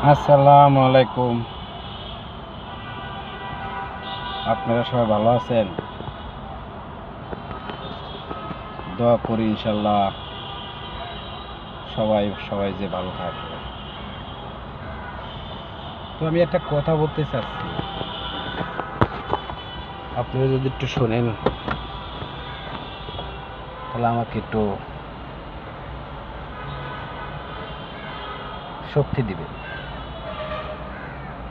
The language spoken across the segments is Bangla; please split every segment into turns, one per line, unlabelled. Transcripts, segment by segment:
আসসালামু আলাইকুম। আপনারা সবাই ভালো আছেন? দোয়া করি ইনশাল্লাহ সবাই যে ভালো থাকে। তো আমি একটা কথা বলতে চাচ্ছি, আপনারা যদি একটু শোনেন তাহলে আমাকে একটু শক্তি দিবে।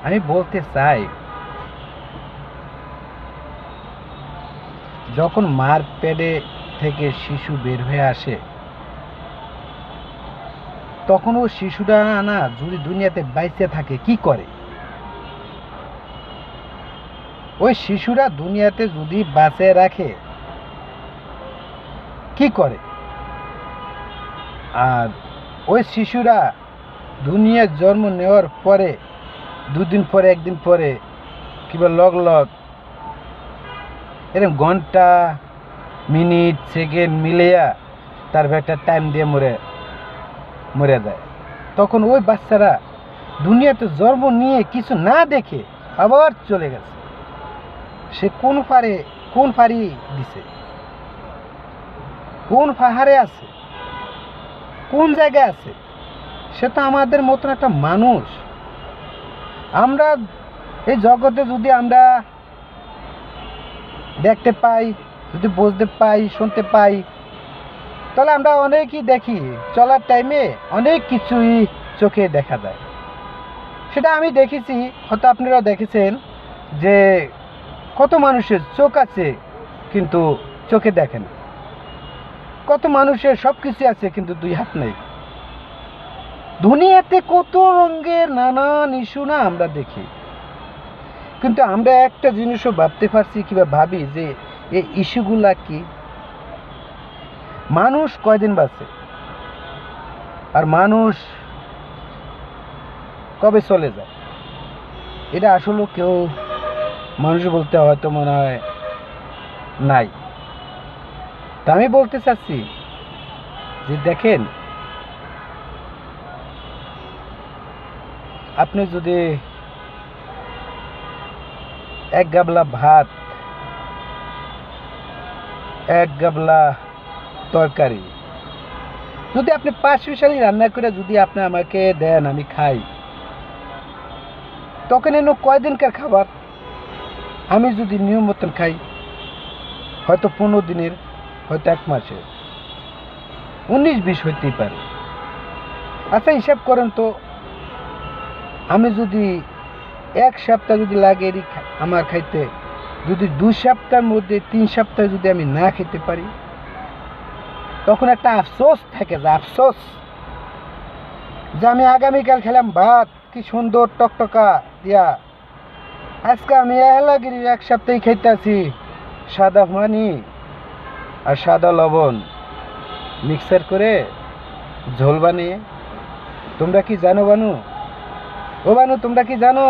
আমি বলতে চাই, যখন মার পেটে থেকে শিশু বের হয়ে আসে, তখন ও শিশুটা না যদি দুনিয়াতে বাইচে থাকে কি করে? ওই শিশুরা দুনিয়াতে যদি বাঁচিয়ে রাখে কি করে? আর ওই শিশুরা দুনিয়ার জন্ম নেওয়ার পরে দুদিন পরে একদিন পরে কিংবা লগ লগ এরকম ঘন্টা মিনিট সেকেন্ড মিলিয়া তার একটা টাইম দিয়ে মরে যায়। তখন ওই বাচ্চারা দুনিয়াতে জন্ম নিয়ে কিছু না দেখে আবার চলে গেছে। সে কোন পাড়ি দিছে, কোন পাহাড়ে আছে, কোন জায়গায় আছে? সে তো আমাদের মতন একটা মানুষ। আমরা এই জগতে যদি আমরা দেখতে পাই, যদি বুঝতে পাই, শুনতে পাই, তাহলে আমরা অনেকই দেখি। চলার টাইমে অনেক কিছুই চোখে দেখা যায়। সেটা আমি দেখেছি, হয়তো আপনারাও দেখেছেন, যে কত মানুষের চোখ আছে কিন্তু চোখে দেখেন, কত মানুষের সব কিছু আছে কিন্তু দুই হাত নেই। দুনিয়াতে কত রঙের নানান ইস্যু না আমরা দেখি, কিন্তু আমরা একটা জিনিসও ভাবতে পারছি কিংবা ভাবি যে এই ইস্যুগুলা কি? মানুষ কয়দিন বাঁচে আর মানুষ কবে চলে যায়, এটা আসলে কেউ মানুষ বলতে হয়তো মনে হয় নাই। তা আমি বলতে চাচ্ছি যে দেখেন, আপনি যদি এক গাবলা ভাত, এক গাবলা তরকারি যদি আপনি 5 মিশালি রান্না করে যদি আপনি আমাকে দেন, আমি খাই, তখন এনে কয়দিনকার খাবার? আমি যদি নিয়ম মতন খাই, হয়তো 15 দিনের, হয়তো 1 মাসের, 19-20 হইতেই পারে। আচ্ছা হিসাব করেন তো, আমি যদি 1 সপ্তাহ যদি লাগে আমার খাইতে, যদি 2 সপ্তাহের মধ্যে 3 সপ্তাহ যদি আমি না খেতে পারি, তখন একটা আফসোস থাকে, যে আফসোস যে আমি আগামীকাল খেলাম ভাত কি সুন্দর টকটকা দিয়া, আজকে আমি এলাগিরি 1 সপ্তাহে খাইতেছি সাদা পানি আর সাদা লবণ মিক্সার করে ঝোল বানিয়ে। তোমরা কি জানো বানু? ও বানু, তোমরা কি জানো?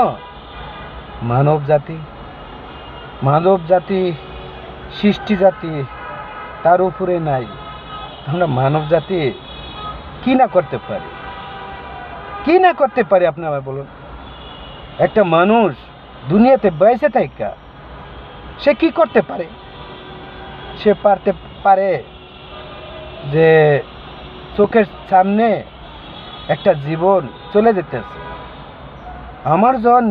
মানব জাতি সৃষ্টি জাতি, তার উপরে নাই। আমরা মানব জাতি কি না করতে পারি, কি না করতে পারি? আপনি আমায় বলুন। একটা মানুষ দুনিয়াতে বেঁচে থাকা সে কি করতে পারে? সে পারে যে চোখের সামনে একটা জীবন চলে যেতেছে, আমার যখন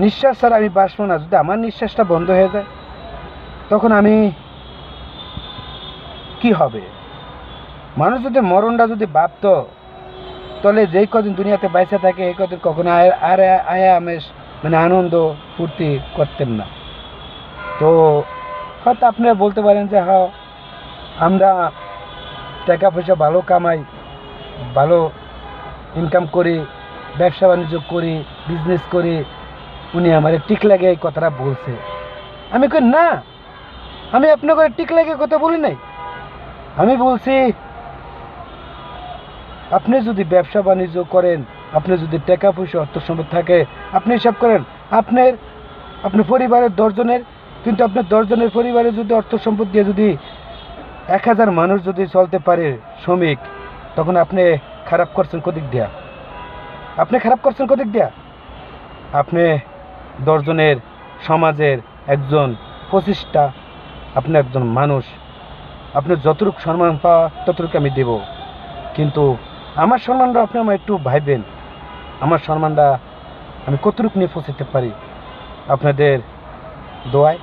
নিঃশ্বাস ছাড়া আমি বাঁচবো না, যদি আমার নিঃশ্বাসটা বন্ধ হয়ে যায়, তখন আমি কি হবে? মানুষ যদি মরণটা যদি ভাবতো, তাহলে যেই কদিন দুনিয়াতে বাইসে থাকে এই কদিন কখনো আয়া আমেশ মানে আনন্দ ফুর্তি করতেন না। তো হয়তো আপনারা বলতে পারেন যে হ্যাঁ, আমরা টাকা পয়সা ভালো কামাই, ভালো ইনকাম করি, ব্যবসা বাণিজ্য করি, বিজনেস করি, উনি আমার টিক লাগে এই কথাটা বলছে। আমি কই না, আমি আপনাকে টিক লাগে কথা বলি নাই। আমি বলছি, আপনি যদি ব্যবসা বাণিজ্য করেন, আপনি যদি টাকা পয়সা অর্থ সম্পদ থাকে, আপনি হিসাব করেন আপনার পরিবারের 10 জনের, কিন্তু আপনার 10 জনের পরিবারে যদি অর্থ সম্পদ দিয়ে যদি 1000 মানুষ যদি চলতে পারে শ্রমিক, তখন আপনি খারাপ করছেন কোদিক দিয়া? আপনি খারাপ করছেন কদিক দিয়া? আপনি 10 জনের সমাজের একজন প্রতিষ্ঠা, আপনি একজন মানুষ, আপনি যতটুকু সম্মান পাওয়া ততটুকু আমি দেব, কিন্তু আমার সম্মানটা আপনি আমার একটু ভাইবেন, আমার সম্মানটা আমি কতটুকু নিয়ে পৌঁছাতে পারি আপনাদের দোয়ায়।